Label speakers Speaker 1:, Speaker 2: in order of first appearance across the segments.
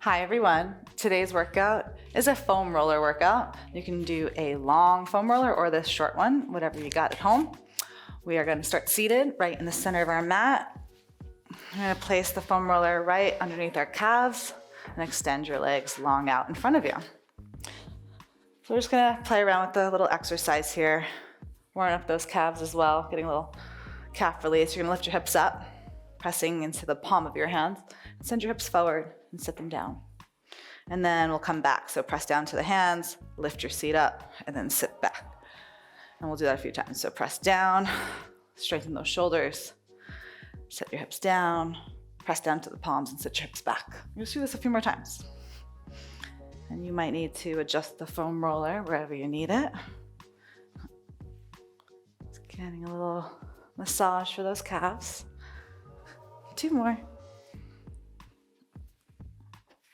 Speaker 1: Hi everyone. Today's workout is a foam roller workout. You can do a long foam roller or this short one, whatever you got at home. We are going to start seated right in the center of our mat. We're going to place the foam roller right underneath our calves and extend your legs long out in front of you. So we're just going to play around with the little exercise here, warming up those calves as well, getting a little calf release. You're going to lift your hips up, pressing into the palm of your hand. Send your hips forward and sit them down. And then we'll come back. So press down to the hands, lift your seat up, and then sit back. And we'll do that a few times. So press down, straighten those shoulders, set your hips down, press down to the palms and sit your hips back. You'll do this a few more times. And you might need to adjust the foam roller wherever you need it. Just getting a little massage for those calves. 2 more.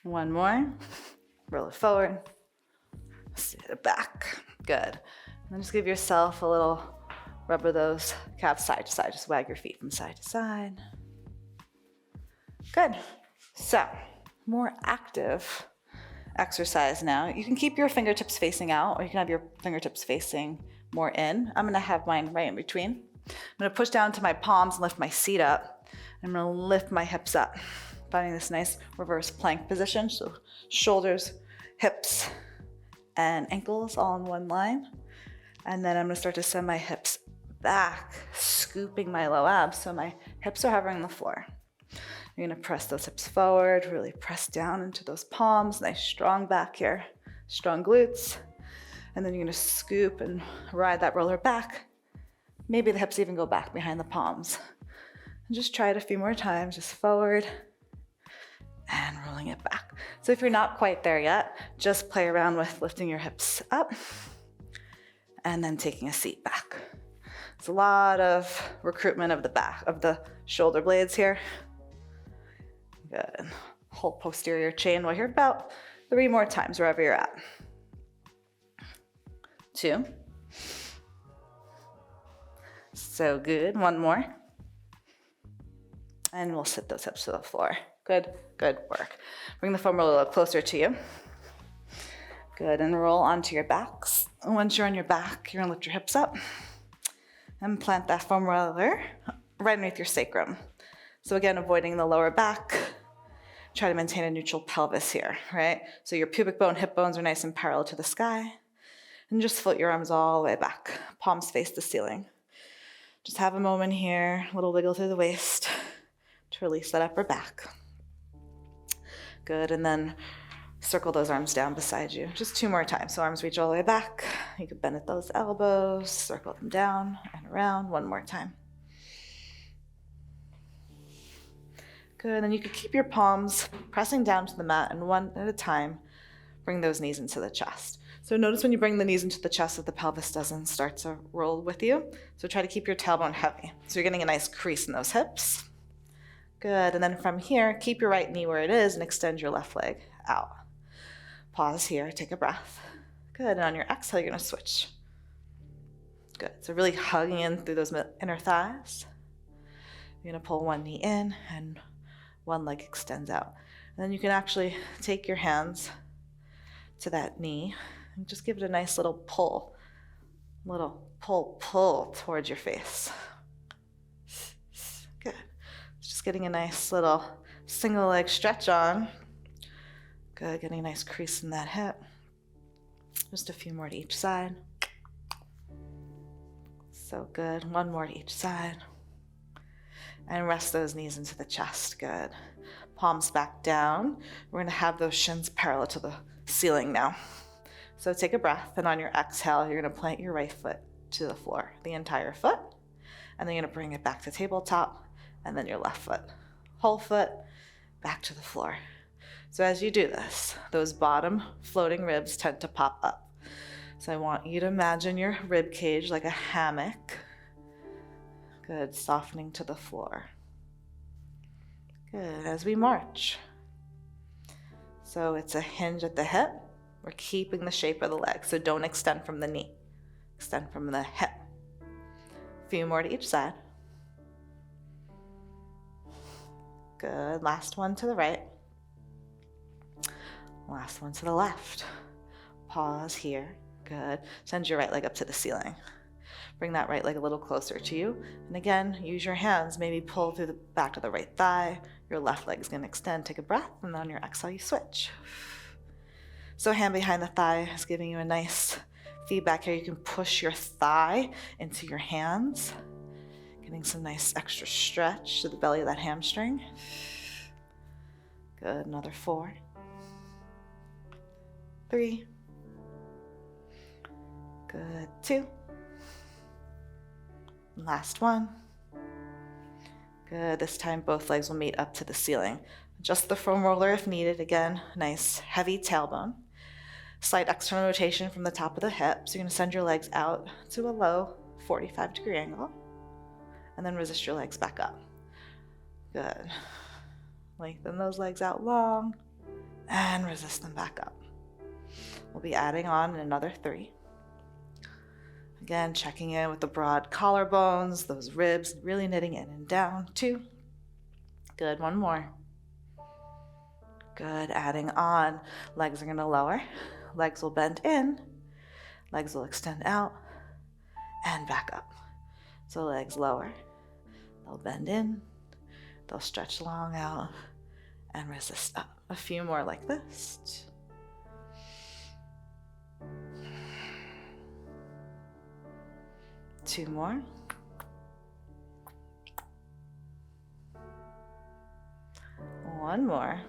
Speaker 1: 1 more. Roll it forward. Sit it back. Good. And then just give yourself a little rub of those calves side to side. Just wag your feet from side to side. Good. So, more active exercise now. You can keep your fingertips facing out, or you can have your fingertips facing more in. I'm gonna have mine right in between. I'm gonna push down to my palms and lift my seat up. I'm gonna lift my hips up, finding this nice reverse plank position. So shoulders, hips, and ankles all in one line. And then I'm gonna start to send my hips back, scooping my low abs so my hips are hovering the floor. You're gonna press those hips forward, really press down into those palms, nice strong back here, strong glutes. And then you're gonna scoop and ride that roller back. Maybe the hips even go back behind the palms. And just try it a few more times, just forward and rolling it back. So if you're not quite there yet, just play around with lifting your hips up and then taking a seat back. It's a lot of recruitment of the back, of the shoulder blades here. Good. Hold posterior chain while you're about 3 more times, wherever you're at. 2. So good. 1 more. And we'll sit those hips to the floor. Good, good work. Bring the foam roller a little closer to you. Good, and roll onto your backs. And once you're on your back, you're gonna lift your hips up and plant that foam roller right underneath your sacrum. So again, avoiding the lower back. Try to maintain a neutral pelvis here, right? So your pubic bone, hip bones are nice and parallel to the sky. And just float your arms all the way back. Palms face the ceiling. Just have a moment here, a little wiggle through the waist to release that upper back. Good, and then circle those arms down beside you. Just 2 more times. So arms reach all the way back. You can bend at those elbows, circle them down and around. 1 more time. Good, and you can keep your palms pressing down to the mat, and one at a time, bring those knees into the chest. So notice when you bring the knees into the chest that the pelvis doesn't start to roll with you. So try to keep your tailbone heavy. So you're getting a nice crease in those hips. Good, and then from here, keep your right knee where it is and extend your left leg out. Pause here, take a breath. Good, and on your exhale, you're gonna switch. Good, so really hugging in through those inner thighs. You're gonna pull one knee in and one leg extends out. And then you can actually take your hands to that knee and just give it a nice little pull towards your face. Good. Just getting a nice little single leg stretch on. Good, getting a nice crease in that hip. Just a few more to each side. So good, 1 more to each side. And rest those knees into the chest, good. Palms back down. We're gonna have those shins parallel to the ceiling now. So take a breath, and on your exhale, you're gonna plant your right foot to the floor, the entire foot. And then you're gonna bring it back to tabletop, and then your left foot. Whole foot, back to the floor. So as you do this, those bottom floating ribs tend to pop up. So I want you to imagine your rib cage like a hammock. Good, softening to the floor. Good, as we march. So it's a hinge at the hip. We're keeping the shape of the leg, so don't extend from the knee. Extend from the hip. A few more to each side. Good, last one to the right. Last one to the left. Pause here. Good. Send your right leg up to the ceiling. Bring that right leg a little closer to you. And again, use your hands. Maybe pull through the back of the right thigh. Your left leg is going to extend. Take a breath, and then on your exhale, you switch. So hand behind the thigh is giving you a nice feedback here. You can push your thigh into your hands, getting some nice extra stretch to the belly of that hamstring. Good. Another 4, 3. Good. 2. Last one. Good. This time both legs will meet up to the ceiling. Adjust the foam roller if needed. Again, nice heavy tailbone. Slight external rotation from the top of the hip. So you're going to send your legs out to a low 45-degree angle. And then resist your legs back up. Good. Lengthen those legs out long and resist them back up. We'll be adding on another 3. Again, checking in with the broad collarbones, those ribs, really knitting in and down. 2. Good. 1 more. Good. Adding on. Legs are going to lower. Legs will bend in. Legs will extend out and back up. So legs lower. They'll bend in. They'll stretch long out and resist up. A few more like this. 2 more. 1 more.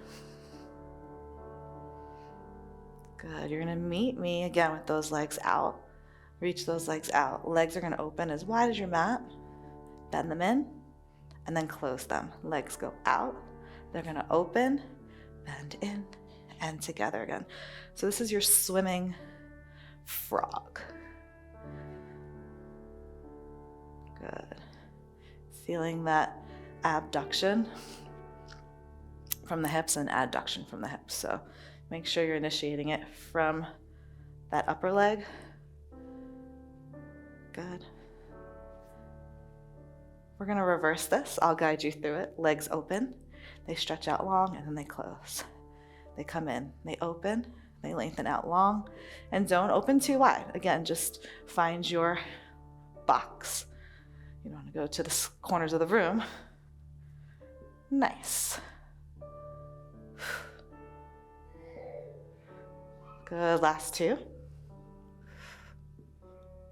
Speaker 1: Good. You're going to meet me again with those legs out. Reach those legs out. Legs are going to open as wide as your mat. Bend them in and then close them. Legs go out. They're going to open, bend in, and together again. So this is your swimming frog. Good. Feeling that abduction from the hips and adduction from the hips. So make sure you're initiating it from that upper leg. Good. We're going to reverse this. I'll guide you through it. Legs open. They stretch out long and then they close. They come in. They open. They lengthen out long. And don't open too wide. Again, just find your box. You don't want to go to the corners of the room. Nice. Good. Last 2.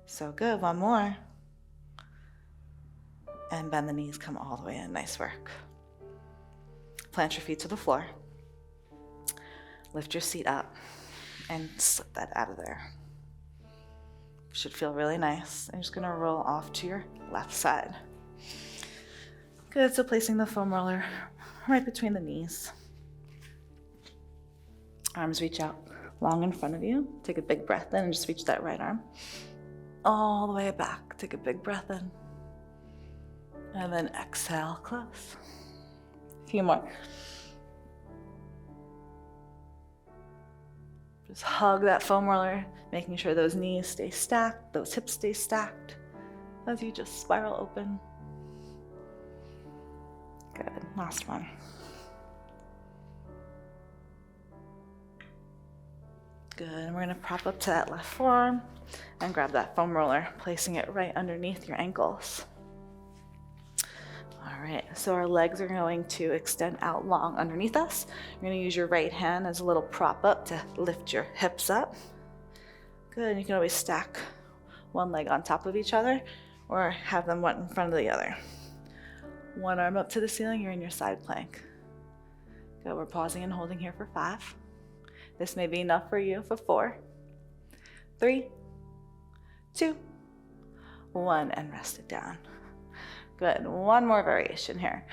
Speaker 1: So good. 1 more. And bend the knees, come all the way in. Nice work. Plant your feet to the floor. Lift your seat up and slip that out of there. Should feel really nice. I'm just going to roll off to your left side. Good. So placing the foam roller right between the knees. Arms reach out long in front of you. Take a big breath in and just reach that right arm all the way back. Take a big breath in. And then exhale, close. A few more. Just hug that foam roller, making sure those knees stay stacked, those hips stay stacked as you just spiral open. Good. Last one. Good. And we're going to prop up to that left forearm and grab that foam roller, placing it right underneath your ankles. All right, so our legs are going to extend out long underneath us. You're going to use your right hand as a little prop up to lift your hips up. Good, you can always stack one leg on top of each other or have them one in front of the other. One arm up to the ceiling, you're in your side plank. Good, we're pausing and holding here for 5. This may be enough for you for 4, 3, 2, 1, and rest it down. Good. 1 more variation here.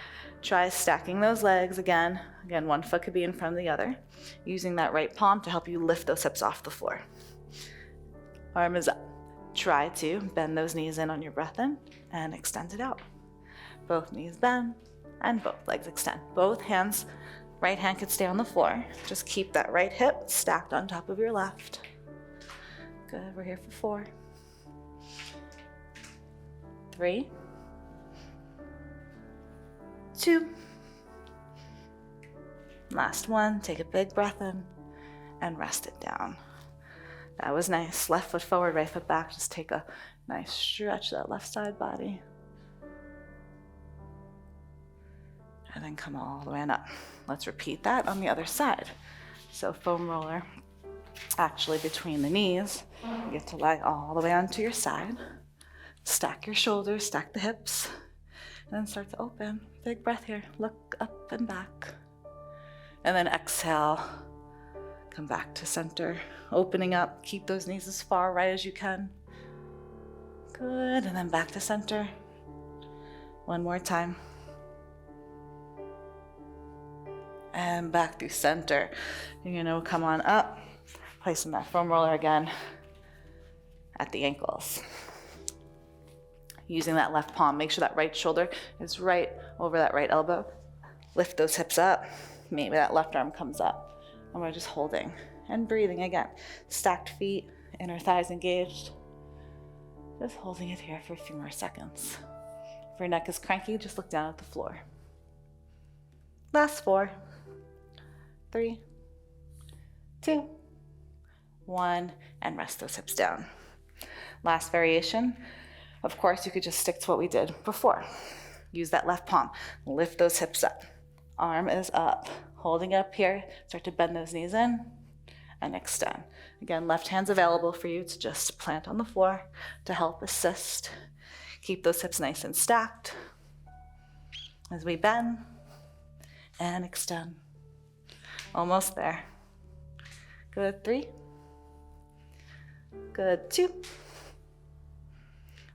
Speaker 1: Try stacking those legs again. Again, one foot could be in front of the other. Using that right palm to help you lift those hips off the floor. Arm is up. Try to bend those knees in on your breath in and extend it out. Both knees bend and both legs extend. Both hands, right hand could stay on the floor. Just keep that right hip stacked on top of your left. Good. We're here for 4, 3, 2. Last one. Take a big breath in and rest it down. That was nice. Left foot forward, right foot back. Just take a nice stretch of that left side body. And then come all the way on up. Let's repeat that on the other side. So foam roller, actually between the knees. You get to lie all the way onto your side. Stack your shoulders, stack the hips, and then start to open. Big breath here. Look up and back. And then exhale. Come back to center. Opening up. Keep those knees as far right as you can. Good. And then back to center. One more time. And back through center. You're gonna come on up, placing that foam roller again at the ankles. Using that left palm, make sure that right shoulder is right over that right elbow. Lift those hips up. Maybe that left arm comes up. And we're just holding and breathing again. Stacked feet, inner thighs engaged. Just holding it here for a few more seconds. If your neck is cranky, just look down at the floor. Last 4, 3, 2, 1, and rest those hips down. Last variation. Of course, you could just stick to what we did before. Use that left palm. Lift those hips up. Arm is up. Holding it up here. Start to bend those knees in and extend. Again, left hand's available for you to just plant on the floor to help assist. Keep those hips nice and stacked as we bend and extend. Almost there. Good, 3. Good, 2.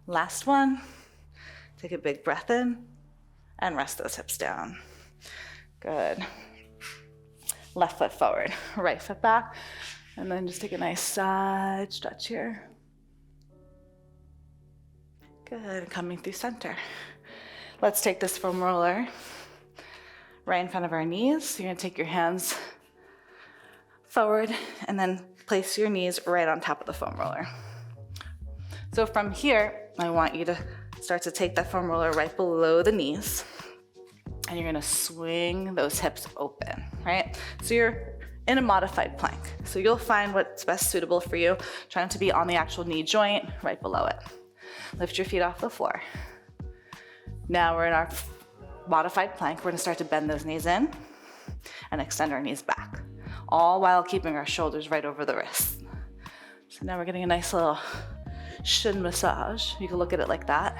Speaker 1: Last 1. Take a big breath in and rest those hips down. Good. Left foot forward, right foot back, and then just take a nice side stretch here. Good, coming through center. Let's take this foam roller right in front of our knees. You're gonna take your hands forward and then place your knees right on top of the foam roller. So from here, I want you to start to take that foam roller right below the knees. And you're gonna swing those hips open, right? So you're in a modified plank. So you'll find what's best suitable for you, trying to be on the actual knee joint right below it. Lift your feet off the floor. Now we're in our modified plank. We're gonna start to bend those knees in and extend our knees back, all while keeping our shoulders right over the wrists. So now we're getting a nice little shin massage. You can look at it like that.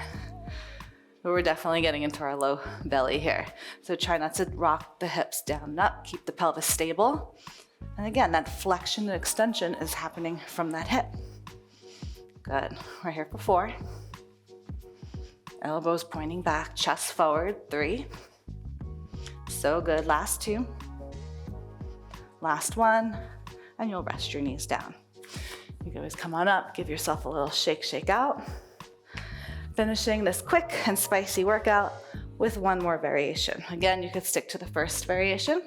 Speaker 1: But we're definitely getting into our low belly here. So try not to rock the hips down and up. Keep the pelvis stable. And again, that flexion and extension is happening from that hip. Good. We're here for 4. Elbows pointing back, chest forward, 3. So good. Last 2. Last 1. And you'll rest your knees down. You can always come on up, give yourself a little shake, shake out. Finishing this quick and spicy workout with 1 more variation. Again, you could stick to the first variation.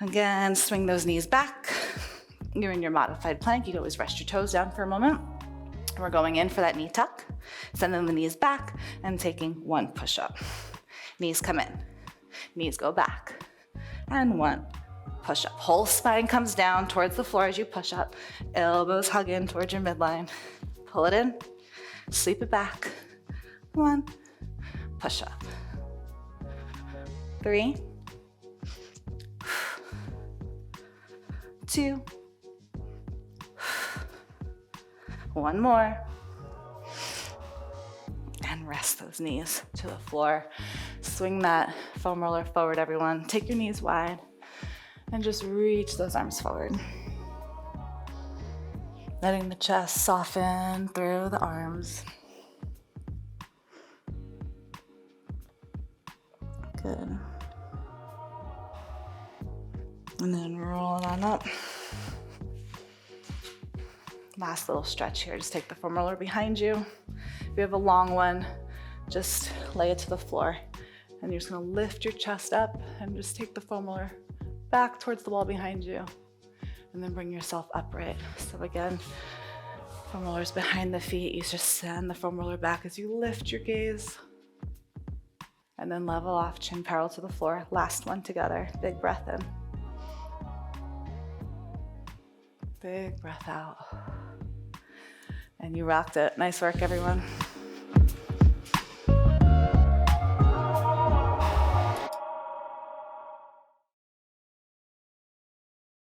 Speaker 1: Again, swing those knees back. You're in your modified plank. You can always rest your toes down for a moment. We're going in for that knee tuck. Sending the knees back and taking 1 push-up. Knees come in. Knees go back. And 1 push-up. Whole spine comes down towards the floor as you push up. Elbows hug in towards your midline. Pull it in. Sweep it back. 1, push up. 3, 2, 1 more. And rest those knees to the floor. Swing that foam roller forward, everyone. Take your knees wide and just reach those arms forward. Letting the chest soften through the arms. Good. And then roll it on up. Last little stretch here. Just take the foam roller behind you. If you have a long one, just lay it to the floor. And you're just gonna lift your chest up and just take the foam roller back towards the wall behind you. And then bring yourself upright. So again, foam roller's behind the feet. You just send the foam roller back as you lift your gaze. And then level off, chin parallel to the floor. Last one together. Big breath in. Big breath out. And you rocked it. Nice work, everyone.